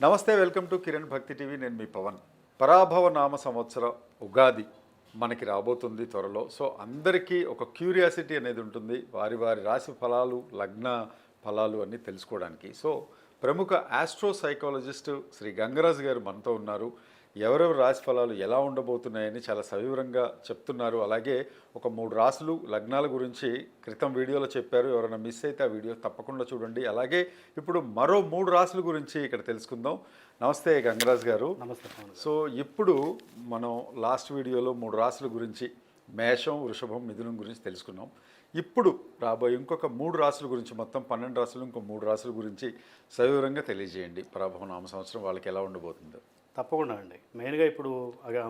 నమస్తే, welcome to Kiran భక్తి TV. నేను మీ పవన్. పరాభవ నామ సంవత్సర ఉగాది మనకి రాబోతుంది త్వరలో. సో అందరికీ ఒక క్యూరియాసిటీ అనేది ఉంటుంది, వారి వారి రాశి ఫలాలు, లగ్న ఫలాలు అన్నీ తెలుసుకోవడానికి. సో ప్రముఖ ఆస్ట్రో సైకాలజిస్ట్ శ్రీ గంగరాజు గారు మనతో ఉన్నారు. ఎవరెవరి రాశి ఫలాలు ఎలా ఉండబోతున్నాయని చాలా సవివరంగా చెప్తున్నారు. అలాగే ఒక 3 రాశులు లగ్నాల గురించి క్రితం వీడియోలో చెప్పారు. ఎవరైనా మిస్ అయితే ఆ వీడియో తప్పకుండా చూడండి. అలాగే ఇప్పుడు మరో 3 రాశుల గురించి ఇక్కడ తెలుసుకుందాం. నమస్తే గంగరాజు గారు. నమస్తే. సో ఇప్పుడు మనం లాస్ట్ వీడియోలో 3 రాశుల గురించి, మేషం, వృషభం, మిథునం గురించి తెలుసుకున్నాం. ఇప్పుడు రాబోయే ఇంకొక 3 రాశుల గురించి, మొత్తం 12 రాశులు, ఇంకో 3 రాశుల గురించి సవివరంగా తెలియజేయండి. పరాభవ నామ సంవత్సరం వాళ్ళకి ఎలా ఉండబోతుందో. తప్పకుండా అండి. మెయిన్గా ఇప్పుడు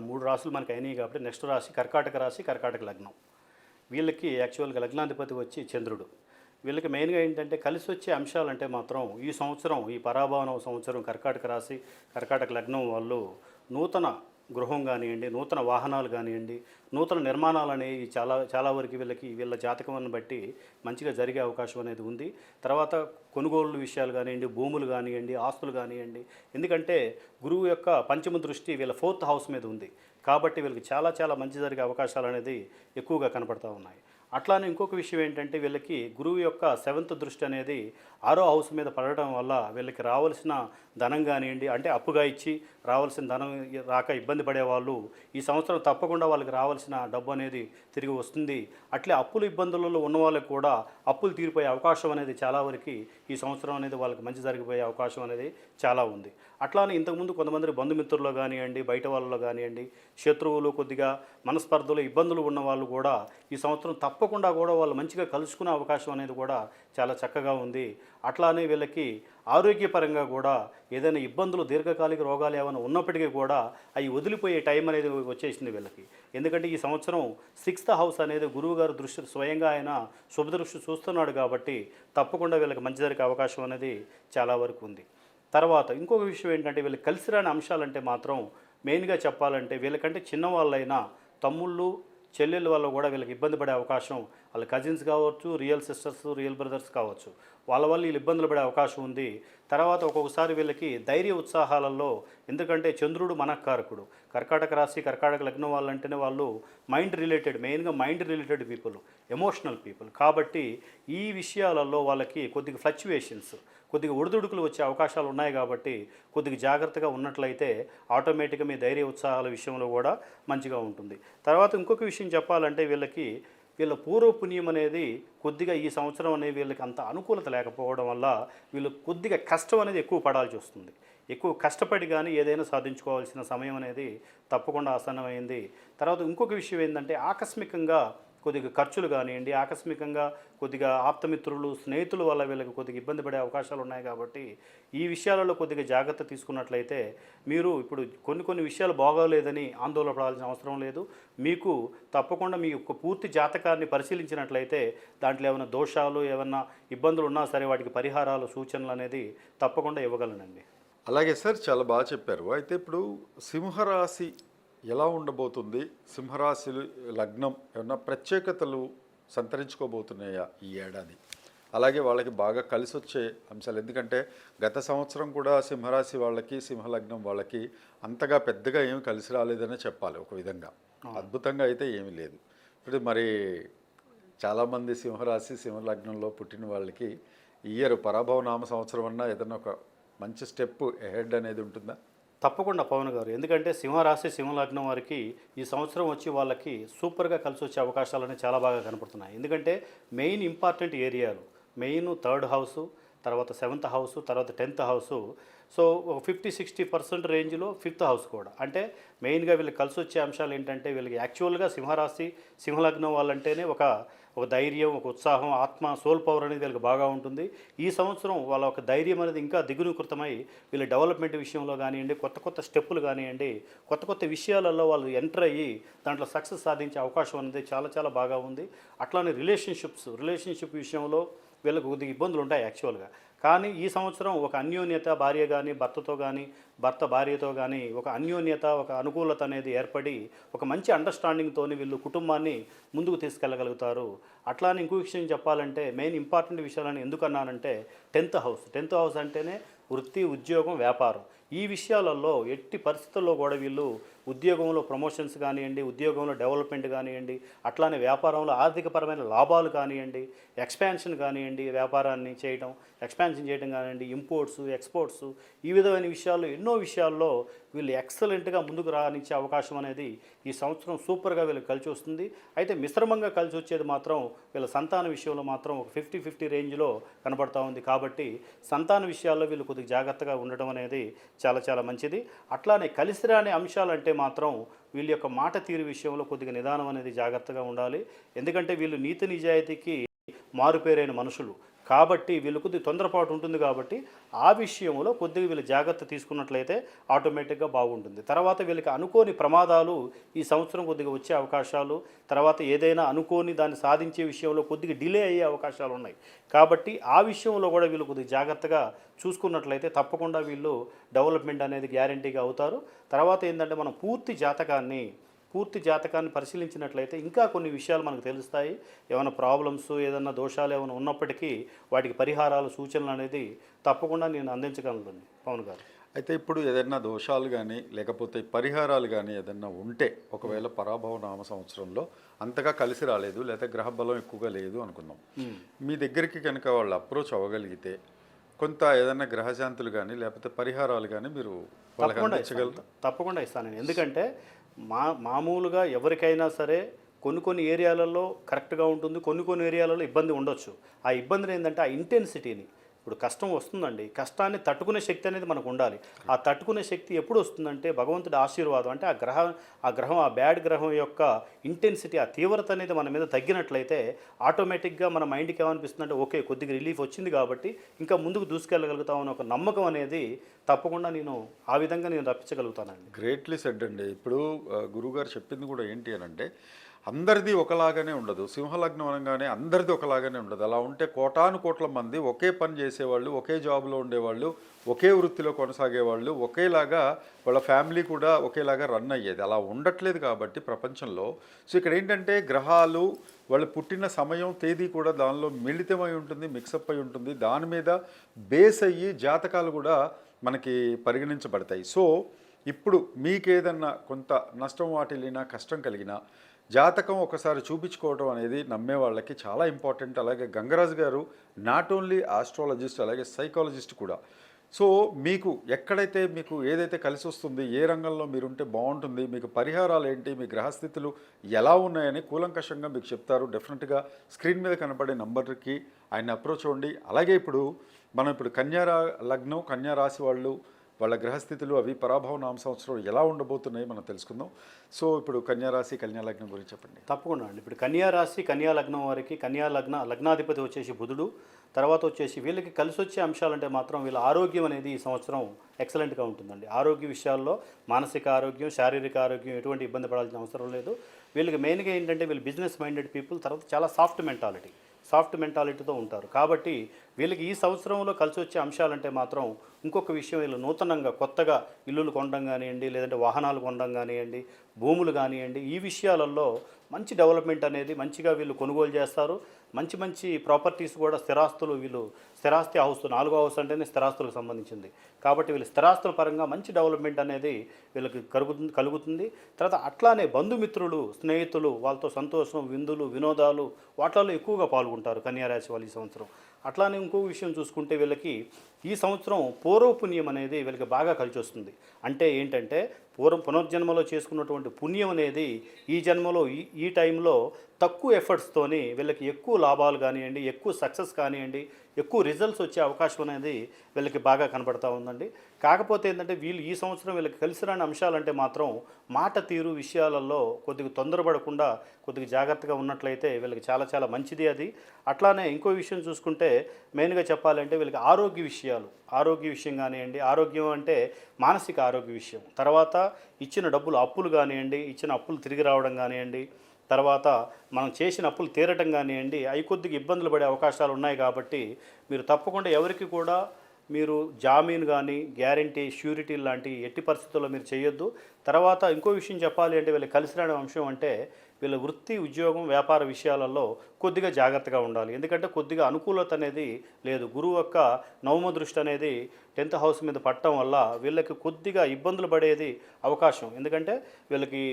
3 రాశులు మనకి అయినాయి కాబట్టి నెక్స్ట్ రాశి కర్కాటక రాశి, కర్కాటక లగ్నం. వీళ్ళకి యాక్చువల్గా లగ్నాధిపతి వచ్చి చంద్రుడు. వీళ్ళకి మెయిన్గా ఏంటంటే కలిసి వచ్చే అంశాలు అంటే మాత్రం ఈ సంవత్సరం, ఈ పరాభవన సంవత్సరం కర్కాటక రాశి, కర్కాటక లగ్నం వాళ్ళు నూతన గృహం కానివ్వండి, నూతన వాహనాలు కానివ్వండి, నూతన నిర్మాణాలు అనేవి చాలా వరకు వీళ్ళ జాతకం బట్టి మంచిగా జరిగే అవకాశం అనేది ఉంది. తర్వాత కొనుగోలు విషయాలు కానివ్వండి, భూములు కానివ్వండి, ఆస్తులు కానివ్వండి. ఎందుకంటే గురువు యొక్క పంచమ దృష్టి వీళ్ళ 4th హౌస్ మీద ఉంది కాబట్టి వీళ్ళకి చాలా మంచి జరిగే అవకాశాలు అనేది ఎక్కువగా కనపడతా ఉన్నాయి. అట్లానే ఇంకొక విషయం ఏంటంటే వీళ్ళకి గురువు యొక్క 7th దృష్టి అనేది 6వ హౌస్ మీద పడడం వల్ల వీళ్ళకి రావాల్సిన ధనం కానివ్వండి, అంటే అప్పుగా ఇచ్చి రావాల్సిన ధనం రాక ఇబ్బంది పడేవాళ్ళు ఈ సంవత్సరం తప్పకుండా వాళ్ళకి రావాల్సిన డబ్బు అనేది తిరిగి వస్తుంది. అట్లే అప్పులు ఇబ్బందులలో ఉన్న వాళ్ళకి కూడా అప్పులు తీరిపోయే అవకాశం అనేది చాలా వరకు ఈ సంవత్సరం అనేది వాళ్ళకి మంచి జరిగిపోయే అవకాశం అనేది చాలా ఉంది. అట్లానే ఇంతకుముందు కొంతమంది బంధుమిత్రుల్లో కానివ్వండి, బయట వాళ్ళలో కానివ్వండి, శత్రువులు, కొద్దిగా మనస్పర్ధలు, ఇబ్బందులు ఉన్న వాళ్ళు కూడా ఈ సంవత్సరం తప్పకుండా కూడా వాళ్ళు మంచిగా కలుసుకునే అవకాశం అనేది కూడా చాలా చక్కగా ఉంది. అట్లానే వీళ్ళకి ఆరోగ్యపరంగా కూడా ఏదైనా ఇబ్బందులు, దీర్ఘకాలిక రోగాలు ఏమైనా ఉన్నప్పటికీ కూడా అవి వదిలిపోయే టైం అనేది వచ్చేసింది వీళ్ళకి. ఎందుకంటే ఈ సంవత్సరం 6th హౌస్ అనేది గురువుగారు దృష్టి స్వయంగా ఆయన శుభదృష్టి చూస్తున్నాడు కాబట్టి తప్పకుండా వీళ్ళకి మంచి జరిగే అవకాశం అనేది చాలా వరకు ఉంది. తర్వాత ఇంకొక విషయం ఏంటంటే వీళ్ళకి కలిసి రాని అంశాలంటే మాత్రం మెయిన్గా చెప్పాలంటే వీళ్ళకంటే చిన్నవాళ్ళైనా తమ్ముళ్ళు, చెల్లెళ్ళ వల్ల కూడా వీళ్ళకి ఇబ్బంది పడే అవకాశం, వాళ్ళ కజిన్స్ కావచ్చు, రియల్ సిస్టర్స్, రియల్ బ్రదర్స్ కావచ్చు, వాళ్ళ వల్ల వీళ్ళు ఇబ్బందులు పడే అవకాశం ఉంది. తర్వాత ఒక్కొక్కసారి వీళ్ళకి ధైర్య ఉత్సాహాలలో, ఎందుకంటే చంద్రుడు మనఃకారకుడు. కర్కాటక రాశి, కర్కాటక లగ్నం వాళ్ళంటేనే వాళ్ళు మైండ్ రిలేటెడ్, మెయిన్గా mind related people, emotional people కాబట్టి ఈ విషయాలలో వాళ్ళకి కొద్దిగా ఫ్లక్చువేషన్స్, కొద్దిగా ఒడిదుడుకులు వచ్చే అవకాశాలు ఉన్నాయి కాబట్టి కొద్దిగా జాగ్రత్తగా ఉన్నట్లయితే ఆటోమేటిక్గా మీ ధైర్య ఉత్సాహాల విషయంలో కూడా మంచిగా ఉంటుంది. తర్వాత ఇంకొక విషయం చెప్పాలంటే వీళ్ళ పూర్వపుణ్యం అనేది కొద్దిగా ఈ సంవత్సరం అనేది వీళ్ళకి అంత అనుకూలత లేకపోవడం వల్ల వీళ్ళు కొద్దిగా కష్టం అనేది ఎక్కువ పడాల్సి వస్తుంది. ఎక్కువ కష్టపడి కానీ ఏదైనా సాధించుకోవాల్సిన సమయం అనేది తప్పకుండా ఆసన్నమైంది. తర్వాత ఇంకొక విషయం ఏంటంటే ఆకస్మికంగా కొద్దిగా ఖర్చులు కానివ్వండి, ఆకస్మికంగా కొద్దిగా ఆప్తమిత్రులు, స్నేహితుల వల్ల వీళ్ళకి కొద్దిగా ఇబ్బంది పడే అవకాశాలు ఉన్నాయి కాబట్టి ఈ విషయాలలో కొద్దిగా జాగ్రత్త తీసుకున్నట్లయితే మీరు ఇప్పుడు కొన్ని విషయాలు బాగోలేదని ఆందోళన పడాల్సిన అవసరం లేదు. మీకు తప్పకుండా మీ యొక్క పూర్తి జాతకాన్ని పరిశీలించినట్లయితే దాంట్లో ఏమైనా దోషాలు, ఏమైనా ఇబ్బందులు ఉన్నా సరే వాటికి పరిహారాలు, సూచనలు అనేది తప్పకుండా ఇవ్వగలనండి. అలాగే సార్, చాలా బాగా చెప్పారు. అయితే ఇప్పుడు సింహరాశి ఎలా ఉండబోతుంది? సింహరాశి లగ్నం ఏమన్నా ప్రత్యేకతలు సంతరించుకోబోతున్నాయా ఈ ఏడాది? అలాగే వాళ్ళకి బాగా కలిసి వచ్చే అంశాలు, ఎందుకంటే గత సంవత్సరం కూడా సింహరాశి వాళ్ళకి, సింహలగ్నం వాళ్ళకి అంతగా పెద్దగా ఏమి కలిసి రాలేదనే చెప్పాలి. ఒక విధంగా అద్భుతంగా అయితే ఏమీ లేదు. ఇప్పుడు మరి చాలామంది సింహరాశి, సింహలగ్నంలో పుట్టిన వాళ్ళకి ఈ ఇయర్ పరాభవ నామ సంవత్సరం అన్నా ఏదన్నా ఒక మంచి స్టెప్ ఎహెడ్ అనేది ఉంటుందా? తప్పకుండా పవన్ గారు. ఎందుకంటే సింహరాశి, సింహలగ్నం వారికి ఈ సంవత్సరం వచ్చి వాళ్ళకి సూపర్గా కలిసి వచ్చే అవకాశాలు అనేవి చాలా బాగా కనపడుతున్నాయి. ఎందుకంటే మెయిన్ ఇంపార్టెంట్ ఏరియాలు, మెయిన్ 3rd హౌసు, తర్వాత 7th హౌసు, తర్వాత 10th హౌసు. సో ఒక 50-60% రేంజ్లో 5th హౌస్ కూడా. అంటే మెయిన్గా వీళ్ళకి కలిసి వచ్చే అంశాలు ఏంటంటే వీళ్ళకి యాక్చువల్గా సింహరాశి, సింహలగ్నం వాళ్ళంటేనే ఒక ధైర్యం, ఒక ఉత్సాహం, ఆత్మ, సోల్ పవర్ అనేది వీళ్ళకి బాగా ఉంటుంది. ఈ సంవత్సరం వాళ్ళ ఒక ధైర్యం అనేది ఇంకా దిగునీకృతమై వీళ్ళ డెవలప్మెంట్ విషయంలో కానివ్వండి, కొత్త స్టెప్పులు కానివ్వండి, కొత్త విషయాలలో వాళ్ళు ఎంటర్ అయ్యి దాంట్లో సక్సెస్ సాధించే అవకాశం అనేది చాలా బాగా ఉంది. అట్లానే రిలేషన్షిప్ విషయంలో వీళ్ళకి కొద్దిగా ఇబ్బందులు ఉంటాయి యాక్చువల్గా. కానీ ఈ సంవత్సరం ఒక అన్యోన్యత భార్య కానీ భర్తతో కానీ భర్త భార్యతో కానీ ఒక అన్యోన్యత ఒక అనుకూలత అనేది ఏర్పడి ఒక మంచి అండర్స్టాండింగ్తోని వీళ్ళు కుటుంబాన్ని ముందుకు తీసుకెళ్ళగలుగుతారు. అట్లానే ఇంకో విషయం చెప్పాలంటే మెయిన్ ఇంపార్టెంట్ విషయాలని ఎందుకు అన్నానంటే 10th హౌస్ అంటేనే వృత్తి, ఉద్యోగం, వ్యాపారం. ఈ విషయాలలో ఎట్టి పరిస్థితుల్లో కూడా వీళ్ళు ఉద్యోగంలో ప్రమోషన్స్ కానివ్వండి, ఉద్యోగంలో డెవలప్మెంట్ కానివ్వండి, అట్లానే వ్యాపారంలో ఆర్థికపరమైన లాభాలు కానివ్వండి, ఎక్స్పాన్షన్ కానివ్వండి, వ్యాపారాన్ని చేయడం ఎక్స్పాన్షన్ చేయడం కానివ్వండి, ఇంపోర్ట్స్, ఎక్స్పోర్ట్స్, ఈ విధమైన విషయాల్లో ఎన్నో విషయాల్లో వీళ్ళు ఎక్సలెంట్గా ముందుకు రానిచ్చే అవకాశం అనేది ఈ సంవత్సరం సూపర్గా వీళ్ళకి కలిసి వస్తుంది. అయితే మిశ్రమంగా కలిసి వచ్చేది మాత్రం వీళ్ళ సంతాన విషయంలో మాత్రం ఒక 50-50 రేంజ్లో కనబడతా ఉంది. కాబట్టి సంతాన విషయాల్లో వీళ్ళు కొద్దిగా జాగ్రత్తగా ఉండడం అనేది చాలా చాలా మంచిది. అట్లానే కలిసి రాని అంశాలంటే మాత్రం వీళ్ళ యొక్క మాట తీరు విషయంలో కొద్దిగా నిదానం అనేది జాగ్రత్తగా ఉండాలి. ఎందుకంటే వీళ్ళు నీతి నిజాయితీకి మారుపేరైన మనుషులు కాబట్టి వీళ్ళు కొద్దిగా తొందరపాటు ఉంటుంది. కాబట్టి ఆ విషయంలో కొద్దిగా వీళ్ళు జాగ్రత్త తీసుకున్నట్లయితే ఆటోమేటిక్గా బాగుంటుంది. తర్వాత వీళ్ళకి అనుకోని ప్రమాదాలు ఈ సంవత్సరం కొద్దిగా వచ్చే అవకాశాలు, తర్వాత ఏదైనా అనుకోని దాన్ని సాధించే విషయంలో కొద్దిగా డిలే అయ్యే అవకాశాలు ఉన్నాయి. కాబట్టి ఆ విషయంలో కూడా వీళ్ళు కొద్దిగా జాగ్రత్తగా చూసుకున్నట్లయితే తప్పకుండా వీళ్ళు డెవలప్మెంట్ అనేది గ్యారంటీగా అవుతారు. తర్వాత ఏంటంటే మనం పూర్తి జాతకాన్ని పరిశీలించినట్లయితే ఇంకా కొన్ని విషయాలు మనకు తెలుస్తాయి. ఏమైనా ప్రాబ్లమ్స్, ఏదైనా దోషాలు ఏమైనా ఉన్నప్పటికీ వాటికి పరిహారాలు, సూచనలు అనేది తప్పకుండా నేను అందించగలను పవన్ గారు. అయితే ఇప్పుడు ఏదైనా దోషాలు కానీ లేకపోతే పరిహారాలు కానీ ఏదైనా ఉంటే, ఒకవేళ పరాభవ నామ సంవత్సరంలో అంతగా కలిసి రాలేదు లేదా గ్రహ బలం ఎక్కువగా లేదు అనుకుందాం, మీ దగ్గరికి కనుక వాళ్ళు అప్రోచ్ అవ్వగలిగితే కొంత ఏదైనా గ్రహశాంతులు కానీ లేకపోతే పరిహారాలు కానీ మీరు వాళ్ళకి అందించగలరు? తప్పకుండా ఇస్తాను నేను. ఎందుకంటే మామూలుగా ఎవరికైనా సరే కొన్ని ఏరియాలలో కరెక్ట్గా ఉంటుంది, కొన్ని ఏరియాలలో ఇబ్బంది ఉండొచ్చు. ఆ ఇబ్బందిని ఏంటంటే ఆ ఇంటెన్సిటీని, ఇప్పుడు కష్టం వస్తుందండి, కష్టాన్ని తట్టుకునే శక్తి అనేది మనకు ఉండాలి. ఆ తట్టుకునే శక్తి ఎప్పుడు వస్తుందంటే భగవంతుడి ఆశీర్వాదం. అంటే ఆ బ్యాడ్ గ్రహం యొక్క ఇంటెన్సిటీ, ఆ తీవ్రత అనేది మన మీద తగ్గినట్లయితే ఆటోమేటిక్గా మన మైండ్కి ఏమనిపిస్తుందంటే ఓకే కొద్దిగా రిలీఫ్ వచ్చింది కాబట్టి ఇంకా ముందుకు దూసుకెళ్ళగలుగుతామని ఒక నమ్మకం అనేది తప్పకుండా ఆ విధంగా నేను రప్పించగలుగుతానండి. గ్రేట్లీ సెడ్ అండి. ఇప్పుడు గురువుగారు చెప్పింది కూడా ఏంటి అని అంటే అందరిది ఒకలాగానే ఉండదు. సింహలగ్నం అనగానే అందరిది ఒకలాగానే ఉండదు. అలా ఉంటే కోటాను కోట్ల మంది ఒకే పని చేసేవాళ్ళు, ఒకే జాబ్లో ఉండేవాళ్ళు, ఒకే వృత్తిలో కొనసాగేవాళ్ళు, ఒకేలాగా వాళ్ళ ఫ్యామిలీ కూడా ఒకేలాగా రన్ అయ్యేది. అలా ఉండట్లేదు కాబట్టి ప్రపంచంలో. సో ఇక్కడ ఏంటంటే గ్రహాలు వాళ్ళు పుట్టిన సమయం, తేదీ కూడా దానిలో మిళితమై ఉంటుంది, మిక్సప్ అయి ఉంటుంది. దాని మీద బేస్ అయ్యి జాతకాలు కూడా మనకి పరిగణించబడతాయి. సో ఇప్పుడు మీకేదన్నా కొంత నష్టం వాటిల్లినా, కష్టం కలిగినా జాతకం ఒకసారి చూపించుకోవడం అనేది నమ్మే వాళ్ళకి చాలా ఇంపార్టెంట్. అలాగే గంగరాజు గారు నాట్ ఓన్లీ ఆస్ట్రాలజిస్ట్, అలాగే సైకాలజిస్ట్ కూడా. సో మీకు ఎక్కడైతే మీకు ఏదైతే కలిసి వస్తుంది, ఏ రంగంలో మీరుంటే బాగుంటుంది, మీకు పరిహారాలు ఏంటి, మీ గ్రహస్థితులు ఎలా ఉన్నాయని కూలంకషంగా మీకు చెప్తారు. డెఫినెట్గా స్క్రీన్ మీద కనపడే నంబర్కి ఆయన అప్రోచ్ అవ్వండి. అలాగే మనం కన్యా లగ్నం, కన్యా రాశి వాళ్ళ గ్రహస్థితులు అవి పరాభవ నామ సంవత్సరం ఎలా ఉండబోతున్నాయి మనం తెలుసుకుందాం. సో ఇప్పుడు కన్యారాశి, కన్యా లగ్నం గురించి చెప్పండి. తప్పకుండా అండి. ఇప్పుడు కన్యా రాశి, కన్యా లగ్నం వారికి లగ్నాధిపతి వచ్చేసి బుధుడు. తర్వాత వచ్చేసి వీళ్ళకి కలిసి వచ్చే అంశాలంటే మాత్రం వీళ్ళ ఆరోగ్యం అనేది ఈ సంవత్సరం ఎక్సలెంట్గా ఉంటుందండి. ఆరోగ్య విషయాల్లో మానసిక ఆరోగ్యం, శారీరక ఆరోగ్యం ఎటువంటి ఇబ్బంది పడాల్సిన అవసరం లేదు. వీళ్ళకి మెయిన్గా ఏంటంటే వీళ్ళు బిజినెస్ మైండెడ్ పీపుల్, తర్వాత చాలా సాఫ్ట్ మెంటాలిటీతో ఉంటారు. కాబట్టి వీళ్ళకి ఈ సంవత్సరంలో కలిసి వచ్చే అంశాలంటే మాత్రం ఇంకొక విషయం, వీళ్ళు నూతనంగా కొత్తగా ఇల్లులు కొనడం కానివ్వండి, లేదంటే వాహనాలు కొనడం కానివ్వండి, భూములు కానివ్వండి, ఈ విషయాలలో మంచి డెవలప్మెంట్ అనేది మంచిగా వీళ్ళు కొనుగోలు చేస్తారు. మంచి ప్రాపర్టీస్ కూడా, స్థిరాస్తి హౌస్, 4వ హౌస్ అంటేనే స్థిరాస్తులకు సంబంధించింది కాబట్టి వీళ్ళు స్థిరాస్తుల పరంగా మంచి డెవలప్మెంట్ అనేది వీళ్ళకి కలుగుతుంది. తర్వాత అట్లానే బంధుమిత్రులు, స్నేహితులు వాళ్ళతో సంతోషం, విందులు, వినోదాలు వాటిల్లో ఎక్కువగా పాల్గొంటారు కన్యారాశి వాళ్ళు ఈ సంవత్సరం. అట్లానే ఇంకో విషయం చూసుకుంటే వీళ్ళకి ఈ సంవత్సరం పూర్వపుణ్యం అనేది వీళ్ళకి బాగా కలిసి వస్తుంది. అంటే ఏంటంటే పునర్జన్మలో చేసుకున్నటువంటి పుణ్యం అనేది ఈ జన్మలో ఈ టైంలో తక్కువ ఎఫర్ట్స్తోని వీళ్ళకి ఎక్కువ లాభాలు కానివ్వండి, ఎక్కువ సక్సెస్ కానివ్వండి, ఎక్కువ రిజల్ట్స్ వచ్చే అవకాశం అనేది వీళ్ళకి బాగా కనబడతా ఉందండి. కాకపోతే ఏంటంటే వీళ్ళు ఈ సంవత్సరం వీళ్ళకి కలిసి రాని అంశాలంటే మాత్రం మాట తీరు విషయాలలో కొద్దిగా తొందరపడకుండా కొద్దిగా జాగ్రత్తగా ఉన్నట్లయితే వీళ్ళకి చాలా చాలా మంచిది అది. అట్లానే ఇంకో విషయం చూసుకుంటే మెయిన్గా చెప్పాలంటే వీళ్ళకి ఆరోగ్య విషయం కానివ్వండి, ఆరోగ్యం అంటే మానసిక ఆరోగ్య విషయం, తర్వాత ఇచ్చిన అప్పులు కానివ్వండి, ఇచ్చిన అప్పులు తిరిగి రావడం కానివ్వండి, తర్వాత మనం చేసిన అప్పులు తీరటం కానివ్వండి, అవి కొద్దిగా ఇబ్బందులు పడే అవకాశాలు ఉన్నాయి కాబట్టి మీరు తప్పకుండా ఎవరికి కూడా మీరు జామీన్ కానీ గ్యారంటీ ష్యూరిటీ లాంటి ఎట్టి పరిస్థితుల్లో మీరు చేయొద్దు. తర్వాత ఇంకో విషయం చెప్పాలి అంటే వీళ్ళకి కలిసి రాని అంశం అంటే వీళ్ళ వృత్తి ఉద్యోగం వ్యాపార విషయాలలో కొద్దిగా జాగ్రత్తగా ఉండాలి. ఎందుకంటే కొద్దిగా అనుకూలత అనేది లేదు. గురువు యొక్క నవమ దృష్టి అనేది 10th హౌస్ మీద పడటం వల్ల వీళ్ళకి కొద్దిగా ఇబ్బందులు పడేది అవకాశం. ఎందుకంటే వీళ్ళకి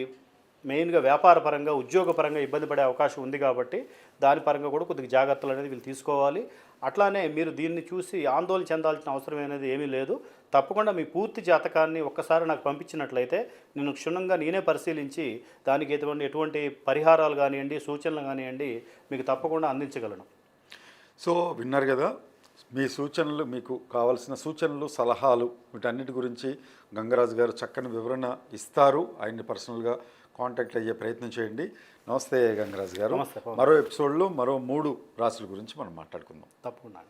మెయిన్గా వ్యాపార పరంగా ఉద్యోగపరంగా ఇబ్బంది పడే అవకాశం ఉంది కాబట్టి దాని పరంగా కూడా కొద్దిగా జాగ్రత్తలు అనేది వీళ్ళు తీసుకోవాలి. అట్లానే మీరు దీన్ని చూసి ఆందోళన చెందాల్సిన అవసరం అనేది ఏమీ లేదు. తప్పకుండా మీ పూర్తి జాతకాన్ని ఒక్కసారి నాకు పంపించినట్లయితే నేను క్షుణ్ణంగా నేనే పరిశీలించి దానికి ఎటువంటి పరిహారాలు కానివ్వండి, సూచనలు కానివ్వండి మీకు తప్పకుండా అందించగలను. సో విన్నారు కదా, మీ సూచనలు, మీకు కావాల్సిన సూచనలు, సలహాలు వీటన్నిటి గురించి గంగరాజు గారు చక్కని వివరణ ఇస్తారు. ఆయన్ని పర్సనల్గా కాంటాక్ట్ అయ్యే ప్రయత్నం చేయండి. నమస్తే గంగరాజు గారు. నమస్తే. మరో ఎపిసోడ్లో మరో 3 రాశుల గురించి మనం మాట్లాడుకుందాం. తప్పకుండా.